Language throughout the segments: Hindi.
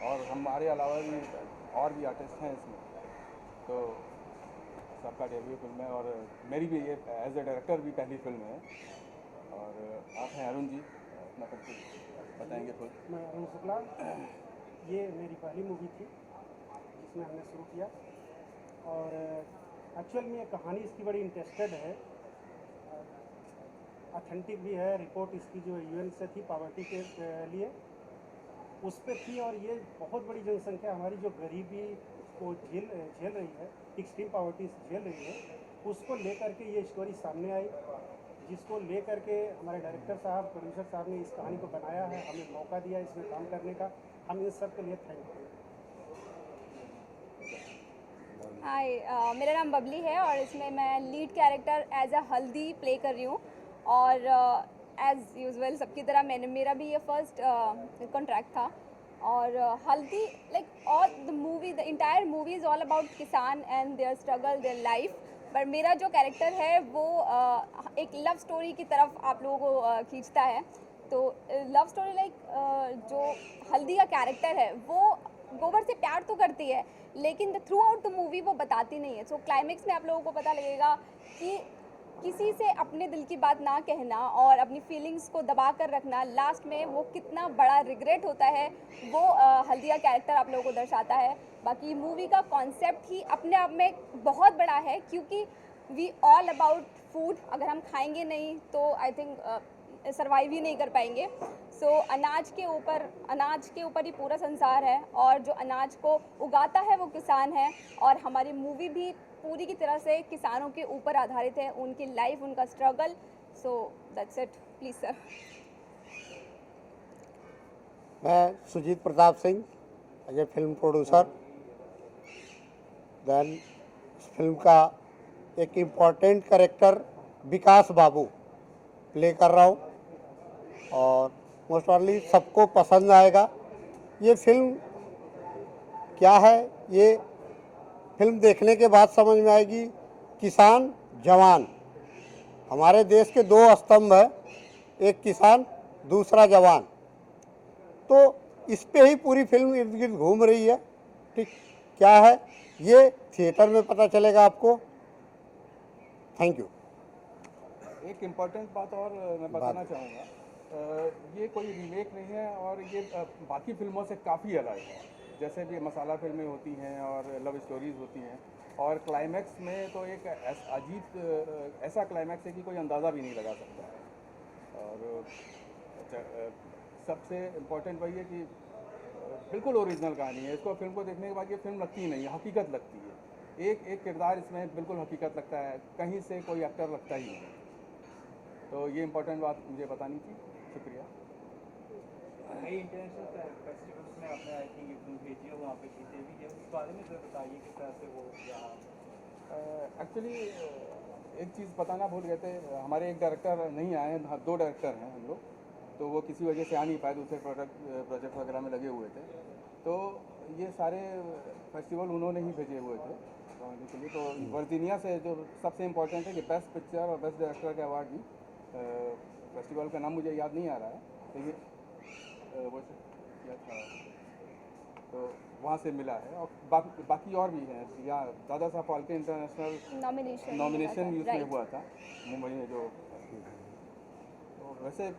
और हमारे अलावा भी और भी आर्टिस्ट हैं इसमें। तो सबका डेब्यू फिल्म है और मेरी भी ये एज ए डायरेक्टर भी पहली फिल्म है। और आप हैं अरुण जी, अपना परिचय बताएंगे खुद। मैं अरुण शुक्ला, ये मेरी पहली मूवी थी जिसमें हमने शुरू किया। और एक्चुअल में ये कहानी इसकी बड़ी इंटरेस्टेड है, ऑथेंटिक भी है। रिपोर्ट इसकी जो यूएन से थी पॉवर्टी के लिए, उस पर थी। और ये बहुत बड़ी जनसंख्या हमारी जो गरीबी को झेल रही है, एक्सट्रीम पॉवर्टी झेल रही है, उसको लेकर के ये स्टोरी सामने आई, जिसको लेकर के हमारे डायरेक्टर साहब, प्रोड्यूसर साहब ने इस कहानी को बनाया है, हमें मौका दिया इसमें काम करने का। हम इन सब के लिए थैंक यू। हाय, मेरा नाम बबली है और इसमें मैं लीड कैरेक्टर एज अ हल्दी प्ले कर रही हूँ। और एज़ यूजुअल सबकी तरह मेरा भी ये फर्स्ट कॉन्ट्रैक्ट था। और Haldi like all the movie, the entire movie is all about kisan and their struggle, their life. पर मेरा जो कैरेक्टर है वो एक लव स्टोरी की तरफ आप लोगों को खींचता है। तो लव स्टोरी लाइक जो हल्दी का कैरेक्टर है वो गोबर से प्यार तो करती है, लेकिन the through out the movie वो बताती नहीं है। सो क्लाइमेक्स में आप लोगों को पता लगेगा कि किसी से अपने दिल की बात ना कहना और अपनी फीलिंग्स को दबा कर रखना, लास्ट में वो कितना बड़ा रिग्रेट होता है, वो हल्दी का कैरेक्टर आप लोगों को दर्शाता है। बाकी मूवी का कॉन्सेप्ट ही अपने आप में बहुत बड़ा है, क्योंकि वी ऑल अबाउट फूड। अगर हम खाएंगे नहीं तो आई थिंक सर्वाइव ही नहीं कर पाएंगे। सो अनाज के ऊपर ही पूरा संसार है, और जो अनाज को उगाता है वो किसान है। और हमारी मूवी भी पूरी की तरह से किसानों के ऊपर आधारित है, उनकी लाइफ, उनका struggle. So that's it, please sir. मैं Sujit Pratap Singh, as a film producer. Then इस फिल्म का एक important character Vikas Babu play कर रहा हूँ और मोस्ट ऑनली सबको पसंद आएगा। ये फिल्म क्या है, ये फिल्म देखने के बाद समझ में आएगी। किसान, जवान, हमारे देश के दो स्तंभ है, एक किसान, दूसरा जवान। तो इस पे ही पूरी फिल्म इर्द गिर्द घूम रही है। ठीक, क्या है ये थिएटर में पता चलेगा आपको। Thank you. एक इम्पॉर्टेंट बात और मैं बताना चाहूँगा, ये कोई रीमेक नहीं है और ये बाकी फिल्मों से काफ़ी अलग है। जैसे भी मसाला फिल्में होती हैं और लव स्टोरीज़ होती हैं, और क्लाइमैक्स में तो एक अजीब ऐसा क्लाइमैक्स है कि कोई अंदाज़ा भी नहीं लगा सकता है। और सबसे इम्पोर्टेंट वही है कि बिल्कुल ओरिजिनल कहानी है। इसको फिल्म को देखने के बाद ये फिल्म लगती ही नहीं है, हकीकत लगती है। एक एक किरदार इसमें बिल्कुल हकीकत लगता है, कहीं से कोई एक्टर लगता ही नहीं। तो ये इम्पोर्टेंट बात मुझे बतानी थी। शुक्रिया। कई इंटरनेशनल फेस्टिवल्स में आपने आई थिंक फिल्म भेजी है, वहाँ पे जीते भी है, उस बारे में जरा बताइए किस तरह से वो यहाँ। एक्चुअली एक चीज़ बताना भूल गए थे, हमारे एक डायरेक्टर नहीं आए हैं, दो डायरेक्टर हैं हम लोग, तो वो किसी वजह से आ नहीं पाए, दूसरे प्रोजेक्ट वगैरह में लगे हुए थे। तो ये सारे फेस्टिवल उन्होंने ही भेजे हुए थे के लिए। तो वर्जीनिया से जो सबसे इम्पोर्टेंट है कि बेस्ट पिक्चर और बेस्ट डायरेक्टर का अवार्ड भी, फेस्टिवल का नाम मुझे याद नहीं आ रहा है, तो ये वो क्या था, तो वहाँ से मिला है। और बाकी और भी हैं, या दादा साहब फाल्के इंटरनेशनल नॉमिनेशन भी उसमें हुआ था मुंबई में। जो तो वैसे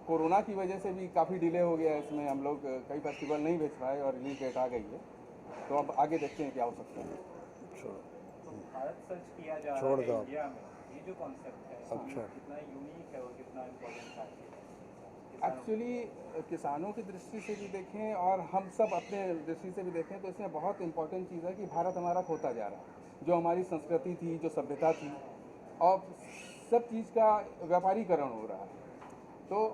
कोरोना की वजह से भी काफ़ी डिले हो गया है इसमें, हम लोग कई फेस्टिवल नहीं भेज पाए और रिलीज डेट आ गई है। तो अब आगे देखते हैं क्या हो सकता है। भारत सर्च किया जा रहा है इंडिया में, ये जो कॉन्सेप्ट है कितना यूनिक है और कितना इम्पोर्टेंट है। एक्चुअली किसानों की दृष्टि से भी देखें और हम सब अपने दृष्टि से भी देखें तो इसमें बहुत इम्पोर्टेंट चीज़ है कि भारत हमारा खोता जा रहा है। जो हमारी संस्कृति थी, जो सभ्यता थी, और सब चीज़ का व्यापारीकरण हो रहा है। तो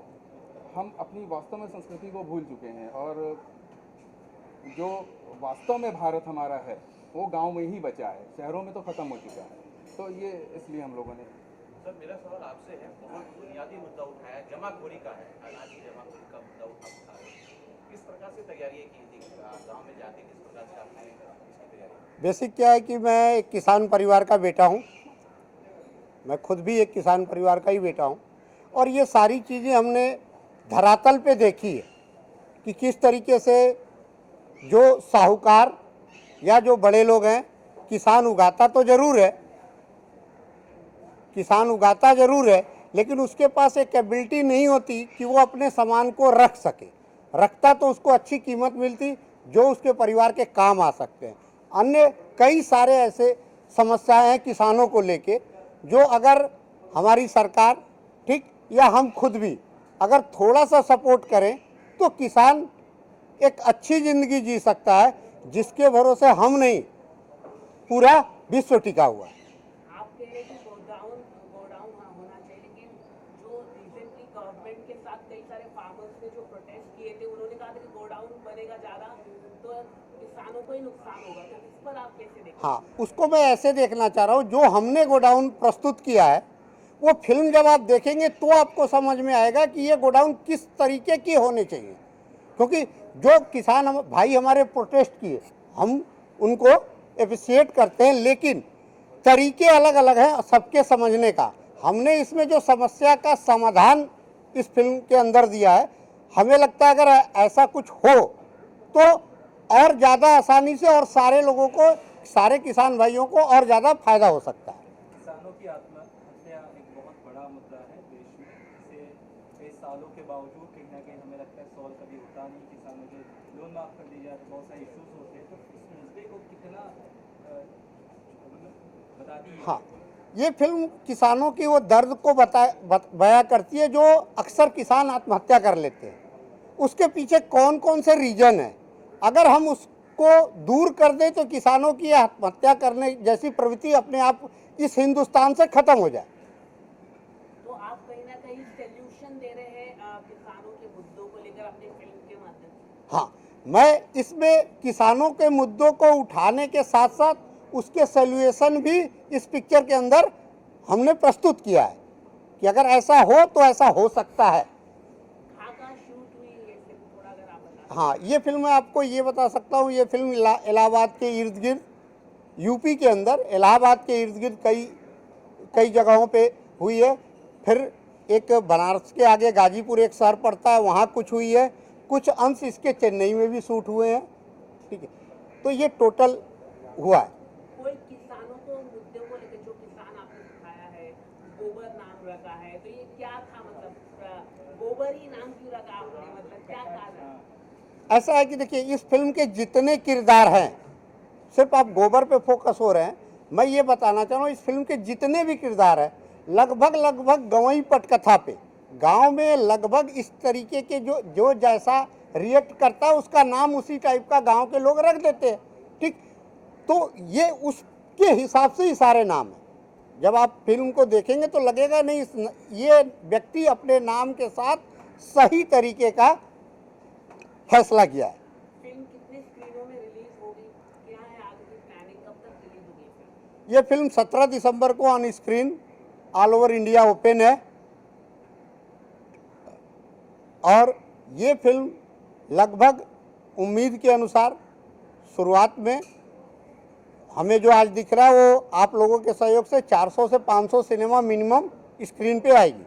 हम अपनी वास्तव में संस्कृति को भूल चुके हैं, और जो वास्तव में भारत हमारा है वो गांव में ही बचा है, शहरों में तो ख़त्म हो चुका है। तो ये इसलिए हम लोगों ने। सर मेरा सवाल आपसे है, बहुत बुनियादी मुद्दा उठाया, जमाखोरी का है, अनाज की जमाखोरी का मुद्दा उठाया। किस प्रकार से तैयारी की थी गाँव में जाके, किस प्रकार से आपने इसकी तैयारी? बेसिक क्या है कि मैं एक किसान परिवार का बेटा हूँ, मैं खुद भी एक किसान परिवार का ही बेटा हूँ, और ये सारी चीज़ें हमने धरातल पे देखी है कि किस तरीके से जो साहूकार या जो बड़े लोग हैं, किसान उगाता तो ज़रूर है, किसान उगाता ज़रूर है, लेकिन उसके पास एक एबिलिटी नहीं होती कि वो अपने सामान को रख सके। रखता तो उसको अच्छी कीमत मिलती जो उसके परिवार के काम आ सकते हैं। अन्य कई सारे ऐसे समस्याएं हैं किसानों को लेके, जो अगर हमारी सरकार ठीक या हम खुद भी अगर थोड़ा सा सपोर्ट करें तो किसान एक अच्छी ज़िंदगी जी सकता है, जिसके भरोसे हम नहीं पूरा विश्व टिका हुआ है। आप कह रहे हैं कि गोडाउन होना चाहिए, लेकिन जो रिसेंटली गवर्नमेंट के साथ कई सारे फार्मर्स ने जो प्रोटेस्ट किए थे, उन्होंने कहा था कि गोडाउन बनेगा ज़्यादा तो किसानों को ही नुकसान होगा, तो इस पर आप कैसे देखते हैं? हाँ, उसको मैं ऐसे देखना चाह रहा हूँ, जो हमने गोडाउन प्रस्तुत किया है वो फिल्म जब आप देखेंगे तो आपको समझ में आएगा कि ये गोडाउन किस तरीके की होने चाहिए। क्योंकि जो किसान भाई हमारे प्रोटेस्ट किए, हम उनको एप्रिशिएट करते हैं, लेकिन तरीके अलग अलग हैं सबके समझने का। हमने इसमें जो समस्या का समाधान इस फिल्म के अंदर दिया है, हमें लगता है अगर ऐसा कुछ हो तो और ज़्यादा आसानी से और सारे लोगों को, सारे किसान भाइयों को और ज़्यादा फायदा हो सकता है। किसानों की आत्महत्या एक बहुत बड़ा मुद्दा है देश में। इसे कई सालों के बावजूद कहीं ना कहीं हमें लगता है सॉल्व कभी होता नहीं। किसानों के लोन माफ कर दिए जाते, बहुत सारे इश्यूज होते हैं, तो इस मुद्दे को कितना बता दीजिए। हाँ, ये फिल्म किसानों की वो दर्द को बयां करती है जो अक्सर किसान आत्महत्या कर लेते हैं। उसके पीछे कौन कौन से रीजन है, अगर हम उसको दूर कर दें तो किसानों की आत्महत्या करने जैसी प्रवृत्ति अपने आप इस हिंदुस्तान से खत्म हो जाए। तो आप कहीं ना कहीं सॉल्यूशन दे रहे हैं किसानों के मुद्दों को लेकर अपनी फिल्म के माध्यम से। हाँ, मैं इसमें किसानों के मुद्दों को उठाने के साथ साथ उसके सॉल्यूशन भी इस पिक्चर के अंदर हमने प्रस्तुत किया है कि अगर ऐसा हो तो ऐसा हो सकता है। कहाँ शूट हुई ये फिल्म, थोड़ा अगर आप बता। हाँ, ये फिल्म मैं आपको ये बता सकता हूँ, ये फिल्म इलाहाबाद के इर्द गिर्द, यूपी के अंदर इलाहाबाद के इर्द गिर्द कई जगहों पे हुई है। फिर एक बनारस के आगे गाजीपुर एक शहर पड़ता है, वहाँ कुछ हुई है। कुछ अंश इसके चेन्नई में भी शूट हुए हैं। ठीक है, तो ये टोटल हुआ है। कोई किसानों को मुद्दे को लेकर जो किसान आपने दिखाया है, गोबर नाम रखा है, तो ये क्या था? मतलब गोबर ही नाम क्यों रखा आपने, मतलब क्या कारण? ऐसा है कि देखिए, इस फिल्म के जितने किरदार हैं, सिर्फ आप गोबर पे फोकस हो रहे हैं, मैं ये बताना चाह रहा हूँ इस फिल्म के जितने भी किरदार हैं लगभग गंवई पटकथा पे, गांव में लगभग इस तरीके के जो जैसा रिएक्ट करता है उसका नाम उसी टाइप का गांव के लोग रख देते हैं। ठीक, तो ये उसके हिसाब से ही सारे नाम हैं। जब आप फिल्म को देखेंगे तो लगेगा नहीं ये व्यक्ति अपने नाम के साथ सही तरीके का फैसला किया है। फिल्म कितने स्क्रीनों में रिलीज होगी, क्या है आगे की प्लानिंग, कब तक रिलीज होगी? ये फिल्म 17 दिसंबर को on screen all over India open है। और ये फिल्म लगभग उम्मीद के अनुसार शुरुआत में हमें जो आज दिख रहा है वो आप लोगों के सहयोग से 400 से 500 सिनेमा मिनिमम स्क्रीन पे आएगी।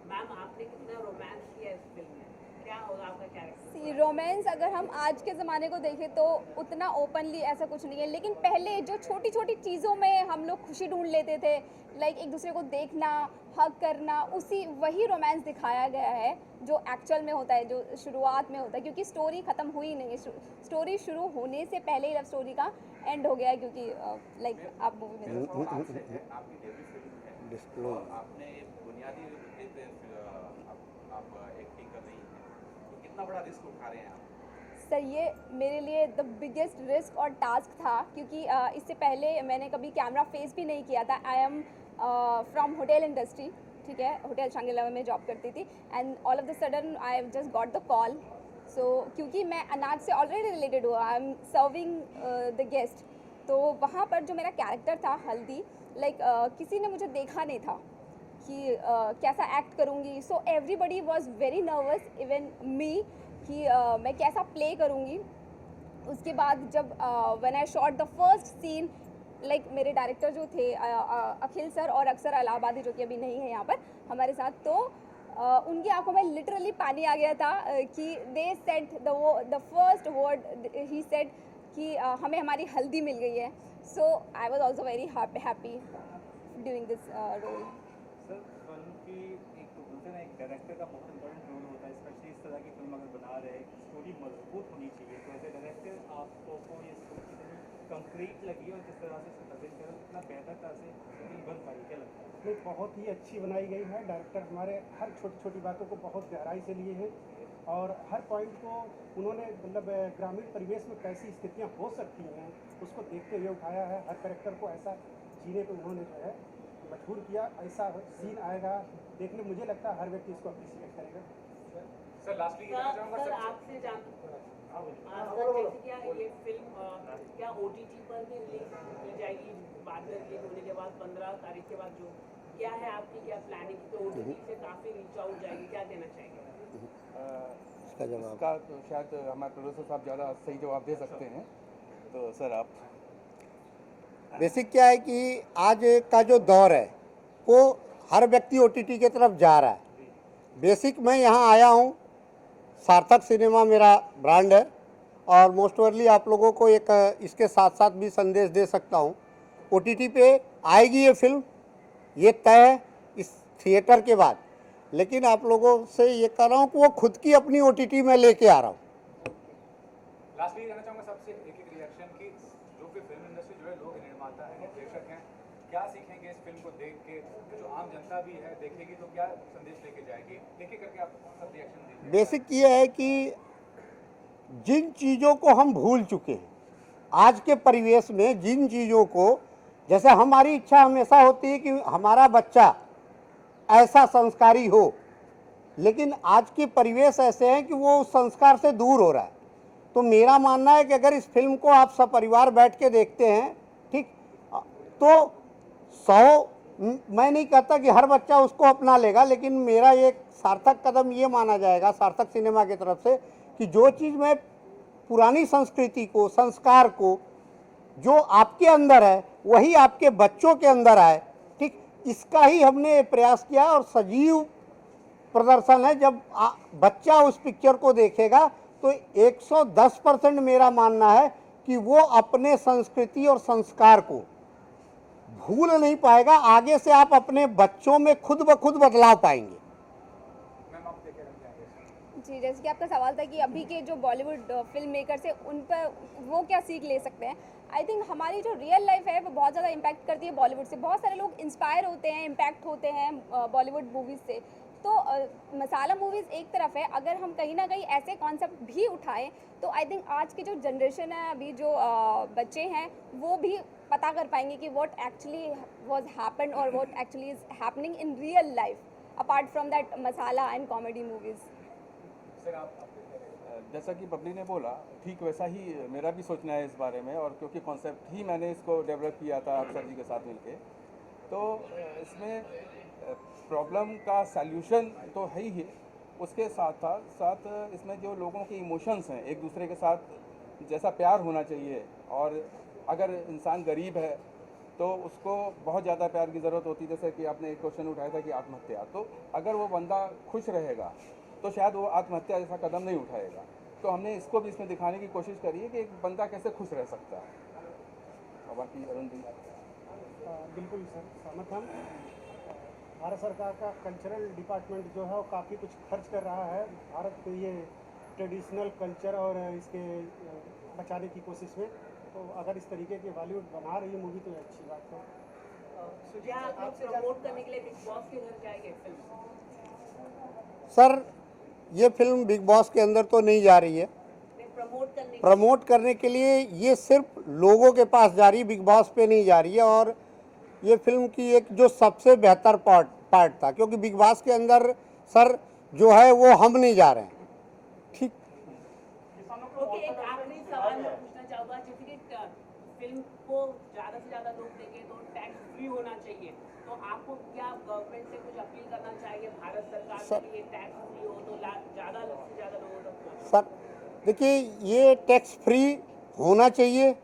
मैम आपने कितना रोमांस किया इस फिल्म में, क्या होगा आपका कैरेक्टर? रोमांस अगर हम आज के ज़माने को देखें तो उतना ओपनली ऐसा कुछ नहीं है, लेकिन पहले जो छोटी छोटी चीज़ों में हम लोग खुशी ढूंढ लेते थे, लाइक एक दूसरे को देखना, हग करना, वही रोमांस दिखाया गया है जो एक्चुअल में होता है, जो शुरुआत में होता है। क्योंकि स्टोरी ख़त्म हुई नहीं है, स्टोरी शुरू होने से पहले ही लव स्टोरी का एंड हो गया है। क्योंकि लाइक आप मूवी में आपकी डेब्यू फिल्म है और आपने एक बुनियादी मुद्दे पे आप एक्टिंग कर रही हैं, तो कितना बड़ा रिस्क उठा रहे हैं आप? सर, ये मेरे लिए द बिगेस्ट रिस्क और टास्क था, क्योंकि इससे पहले मैंने कभी कैमरा फेस भी नहीं किया था। I am from hotel industry, ठीक है, होटल शांगिला में जॉब करती थी, and all of the sudden I just got the call. So क्योंकि मैं अनाज से ऑलरेडी रिलेटेड हुआ, I am serving the guest, तो वहाँ पर जो मेरा कैरेक्टर था हल्दी, लाइक किसी ने मुझे देखा नहीं था कि कैसा एक्ट करूँगी। So everybody was very nervous, even me, कि मैं कैसा प्ले करूँगी। उसके बाद जब when I shot the first scene, like मेरे डायरेक्टर जो थे अखिल सर और अक्सर इलाहाबादी, जो कि अभी नहीं है यहाँ पर हमारे साथ, तो उनकी आंखों में लिटरली पानी आ गया था कि they said the first word ही सेड कि हमें हमारी हल्दी मिल गई है. So I was also very happy during this role. Sir film की एक बोलते हैं ना, एक डायरेक्टर का बहुत इंपॉर्टेंट रोल होता है, स्पेशली इस तरह की फिल्म अगर बना रहे हैं, स्टोरी मजबूत होनी चाहिए. तो एज ए डायरेक्टर आपको ये स्टोरी कितनी कंक्रीट लगी और किस तरह से इसको प्रेजेंट करा, कितना बेहतर तरह से फिल्म बन पाई, क्या लगता है? नहीं, बहुत ही अच्छी बनाई गई है. डायरेक्टर हमारे हर छोटी छोटी बातों को बहुत गहराई से लिए हैं और हर पॉइंट को उन्होंने मतलब ग्रामीण परिवेश में कैसी स्थितियाँ हो सकती हैं उसको देखते हुए उठाया है. हर कैरेक्टर को ऐसा जीने पे उन्होंने जो है मजबूर किया. ऐसा सीन आएगा देखने, मुझे लगता है हर व्यक्ति इसको अप्रिशिएट करेगा. सर लास्टली सर आपसे जान जैसे क्या ये फिल्म क्या OTT पर भी रिलीज की जाएगी बाद में रिलीज होने के बाद 15 तारीख के बाद, जो क्या है आपकी क्या प्लानिंग? तो OTT से काफ़ी रीच आउट जाएगी, क्या देना चाहेंगे? इसका जवाब इसका तो शायद हमारे प्रोड्यूसर साहब ज़्यादा सही जवाब दे सकते हैं. तो सर आप. बेसिक क्या है कि आज का जो दौर है वो हर व्यक्ति OTT की तरफ जा रहा है. बेसिक मैं यहाँ आया हूँ, सार्थक सिनेमा मेरा ब्रांड है और मोस्ट ओवरली आप लोगों को एक इसके साथ साथ भी संदेश दे सकता हूँ. OTT पे आएगी ये फिल्म, ये तय है इस थिएटर के बाद. लेकिन आप लोगों से ये कर रहा हूँ कि वो खुद की अपनी OTT में लेके आ रहा हूँ. लास्टली कहना चाहूँगा सबसे एक रिएक्शन की, जो भी फिल्म इंडस्ट्री जो है, लोग निर्माता हैं, प्रेक्षक हैं, क्या सीखेंगे इस फिल्म को देख के? जो आम जनता भी है देखेगी तो क्या संदेश लेके जाएगी? एक एक करके आप सब रिएक्शन दीजिए. बेसिक ये है कि जिन चीज़ों को हम भूल चुके हैं आज के परिवेश में, जिन चीज़ों को, जैसे हमारी इच्छा हमेशा होती है कि हमारा बच्चा ऐसा संस्कारी हो, लेकिन आज के परिवेश ऐसे हैं कि वो उस संस्कार से दूर हो रहा है. तो मेरा मानना है कि अगर इस फिल्म को आप सब परिवार बैठ के देखते हैं, ठीक, तो 100 मैं नहीं कहता कि हर बच्चा उसको अपना लेगा, लेकिन मेरा एक सार्थक कदम ये माना जाएगा सार्थक सिनेमा की तरफ से कि जो चीज़ में पुरानी संस्कृति को, संस्कार को, जो आपके अंदर है वही आपके बच्चों के अंदर आए. ठीक, इसका ही हमने प्रयास किया और सजीव प्रदर्शन है. जब बच्चा उस पिक्चर को देखेगा तो 110% मेरा मानना है कि वो अपने संस्कृति और संस्कार को भूल नहीं पाएगा. आगे से आप अपने बच्चों में खुद ब खुद बदलाव पाएंगे. मैम आप देखे रह जाएंगे. जी, जैसे कि आपका सवाल था कि अभी के जो बॉलीवुड फिल्म मेकर्स है उन पर वो क्या सीख ले सकते हैं. आई थिंक हमारी जो रियल लाइफ है वो बहुत ज़्यादा इम्पैक्ट करती है बॉलीवुड से. बहुत सारे लोग इंस्पायर होते हैं, इम्पैक्ट होते हैं बॉलीवुड मूवीज़ से. तो मसाला मूवीज़ एक तरफ है, अगर हम कहीं ना कहीं ऐसे कॉन्सेप्ट भी उठाएं तो आई थिंक आज की जो जनरेशन है, अभी जो बच्चे हैं, वो भी पता कर पाएंगे कि व्हाट एक्चुअली वाज हैपेंड और what actually is happening in real life apart from that masala and comedy movies. Sir आप जैसा कि बबली ने बोला, ठीक वैसा ही मेरा भी सोचना है इस बारे में. और क्योंकि कॉन्सेप्ट ही मैंने इसको डेवलप किया था अक्षर जी के साथ मिलके, तो इसमें प्रॉब्लम का सल्यूशन तो है ही, उसके साथ साथ इसमें जो लोगों के इमोशंस हैं, एक दूसरे के साथ जैसा प्यार होना चाहिए. और अगर इंसान गरीब है तो उसको बहुत ज़्यादा प्यार की ज़रूरत होती है. जैसे कि आपने एक क्वेश्चन उठाया था कि आत्महत्या, तो अगर वो बंदा खुश रहेगा तो शायद वो आत्महत्या जैसा कदम नहीं उठाएगा. तो हमने इसको भी इसमें दिखाने की कोशिश करी है कि एक बंदा कैसे खुश रह सकता है. और बाकी अरुण जी. बिल्कुल सर, सहमत हम. भारत सरकार का कल्चरल डिपार्टमेंट जो है वो काफ़ी कुछ खर्च कर रहा है भारत के ये ट्रेडिशनल कल्चर और इसके बचाने की कोशिश में. तो अगर इस तरीके की बॉलीवुड बना रही है मूवी तो ये अच्छी बात है. क्या आप लोग प्रमोट करने के लिए बिग बॉस के घर जाएंगे फिल्म? सर, ये फिल्म बिग बॉस के अंदर तो नहीं जा रही है. प्रमोट करने के लिए ये सिर्फ लोगों के पास जा रही है, बिग बॉस पे नहीं जा रही है. और ये फिल्म की एक जो सबसे बेहतर पार्ट था, क्योंकि बिग बॉस के अंदर सर जो है वो हम नहीं जा रहे हैं. ठीक. ओके, एक आखिरी सवाल मैं पूछना चाहूँगा. जैसे कि फिल्म को ज़्यादा से ज़्यादा लोग देखें तो टैक्स फ्री होना चाहिए, तो आपको क्या गवर्नमेंट से कुछ अपील करना चाहिए भारत सरकार के लिए टैक्स फ्री हो तो ज़्यादा से ज़्यादा लोगों तक? सर देखिए, ये टैक्स फ्री होना चाहिए,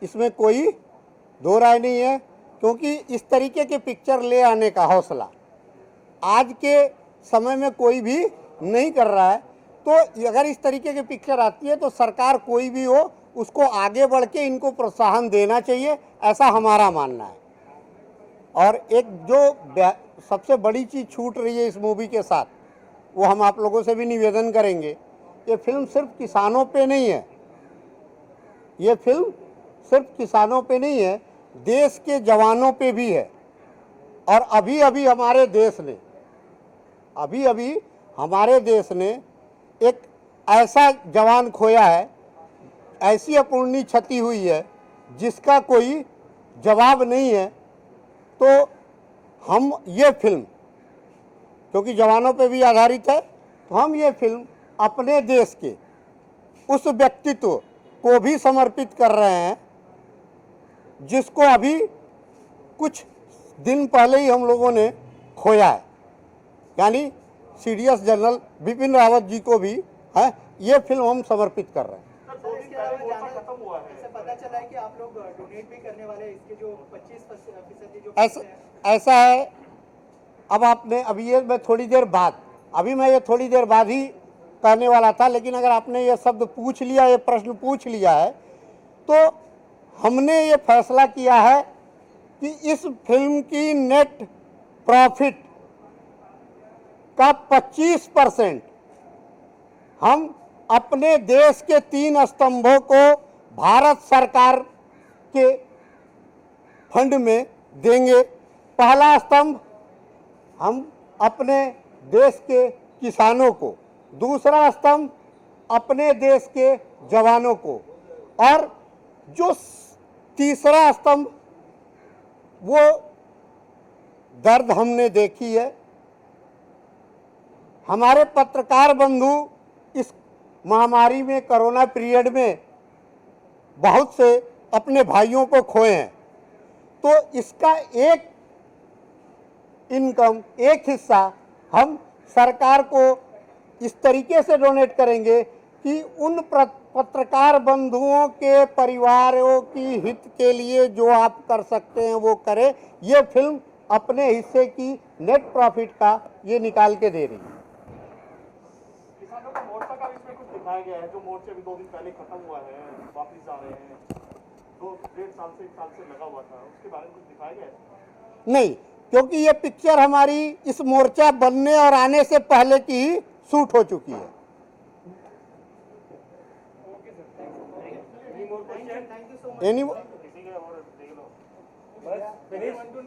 इसमें कोई दो राय नहीं है. क्योंकि इस तरीके के पिक्चर ले आने का हौसला आज के समय में कोई भी नहीं कर रहा है। तो अगर इस तरीके की पिक्चर आती है तो सरकार कोई भी हो उसको आगे बढ़ के इनको प्रोत्साहन देना चाहिए, ऐसा हमारा मानना है। और एक जो सबसे बड़ी चीज़ छूट रही है इस मूवी के साथ, वो हम आप लोगों से भी निवेदन करेंगे, ये फिल्म सिर्फ किसानों पे नहीं है, ये फिल्म सिर्फ किसानों पे नहीं है, देश के जवानों पे भी है। और अभी अभी हमारे देश ने एक ऐसा जवान खोया है, ऐसी अपूर्णीय क्षति हुई है जिसका कोई जवाब नहीं है। तो हम ये फिल्म, क्योंकि जवानों पे भी आधारित है, तो हम ये फिल्म अपने देश के उस व्यक्तित्व को भी समर्पित कर रहे हैं जिसको अभी कुछ दिन पहले ही हम लोगों ने खोया है, यानी सीडीएस जनरल बिपिन रावत जी को भी है ये फिल्म हम समर्पित कर रहे हैं। ऐसा पता चला है कि आप लोग डोनेट भी करने वाले हैं, इसके जो 25% जो ऐसा है। अब आपने अभी ये मैं थोड़ी देर बाद ही कहने वाला था, लेकिन अगर आपने ये शब्द पूछ लिया, ये प्रश्न पूछ लिया है, तो हमने ये फैसला किया है कि इस फिल्म की नेट प्रॉफिट का 25% हम अपने देश के 3 स्तंभों को भारत सरकार के फंड में देंगे। पहला स्तंभ हम अपने देश के किसानों को, दूसरा स्तंभ अपने देश के जवानों को, और जो तीसरा स्तंभ वो दर्द हमने देखी है। हमारे पत्रकार बंधु इस महामारी में, कोरोना पीरियड में बहुत से अपने भाइयों को खोए हैं, तो इसका एक इनकम, एक हिस्सा हम सरकार को इस तरीके से डोनेट करेंगे कि उन पत्रकार बंधुओं के परिवारों की हित के लिए जो आप कर सकते हैं वो करें। ये फिल्म अपने हिस्से की नेट प्रॉफिट का ये निकाल के दे रही है। किसानों का मोर्चा का इसमें कुछ दिखाया गया है, जो मोर्चे अभी 2 दिन पहले खत्म हुआ है, वापिस आ रहे हैं, 2-1.5 साल से लगा हुआ था, उसके बारे में कुछ दिखाया गया है? नहीं, क्योंकि ये पिक्चर हमारी इस मोर्चा बनने और आने से पहले की ही शूट हो चुकी है। Thank you so much. Any किसी के और देख लो।